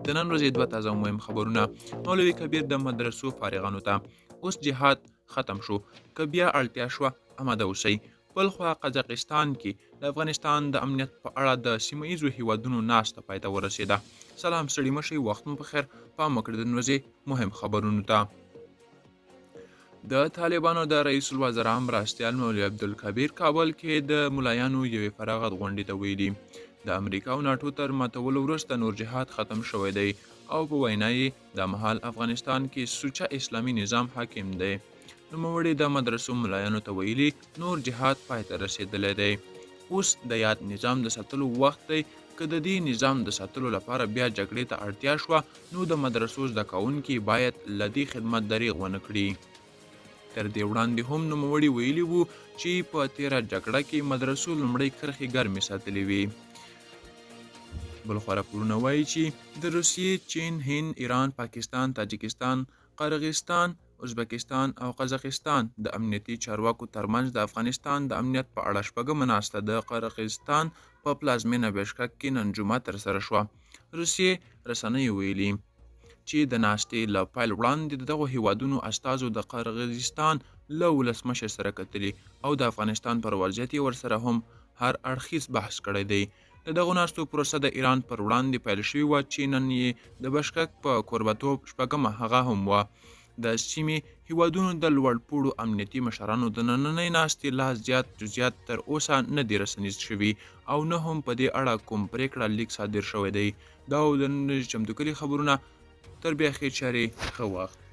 د نن ورځې 2 تازه مهم خبرونه. مولوي کبیر د مدرسو فارغانو ته اوس جهاد ختم شو، که بیا اړتیا شوه آماده اوسئ. بل خوا قزاقستان کې د افغانستان د امنیت په اړه د سیمه ییزو هیوادونو ناسته پای ته ورسېده. سلام ستړي مه شئ، وخت مو بخیر. پام وکړئ د نن ورځې مهم خبرونو ته. د طالبانو د رئیس الوزرا مرستیال مولوي عبدالکبیر کابل کې د ملایانو یوې فراغت غونډې ته ویلي د امریکا او ناټو تر ماتولو وروسته نور جهاد ختم شوی دی او په وینا یې د مهال افغانستان کې سوچه اسلامي نظام حاکم دی. نوموړي د مدرسو ملایانو ته ویلي نور جهاد پای ته رسېدلی دی. اوس د یاد نظام د ساتلو وخت دی. که د دې نظام د ساتلو لپاره بیا جګړې ته اړتیا شوه نو د مدرسو زده کوونکي باید له دې خدمت دریغ ونه کړي. تر دې وړاندې هم نوموړي ویلي وو چې په تیره جګړه کې مدرسو لومړۍ کرښې ګرمې ساتلې وي. بلخوا راپورونه وایي چې د روسیې، چین، هند، ایران، پاکستان، تاجکستان، قرغیزستان، ازبکستان او قزاقستان د امنیتي چارواکو ترمنځ د افغانستان د امنیت په اړه شپږمه ناسته د قرغیزستان په پلازمینه بشکک کې نن جمعه ترسره شوه. روسیې رسنیو ویلي چې د ناستې له پیل وړاندې دغو هیوادونو استازو د قرغیزستان له ولسمشر سره کتلي او د افغانستان پر وضعیت یې ورسره هم هر اړخیز بحث کړی دی. د دغو ناستو پروسه د ایران پر وړاندې پیل شوې وه چې نن یې د بشکک په کوربتوب شپږمه هغه هم وه. د سیمې هیوادونو د لوړپوړو امنیتي مشرانو د نننۍ ناستې لا زیات جزئیات تر اوسه نه دي رسنیز شوي او نه هم په دې اړه کوم پریکړه لیک صادر شوی دی. دا و د نن ورځې چمتو کلي خبرونه. تر بیا خیر چارې، ښه وخت.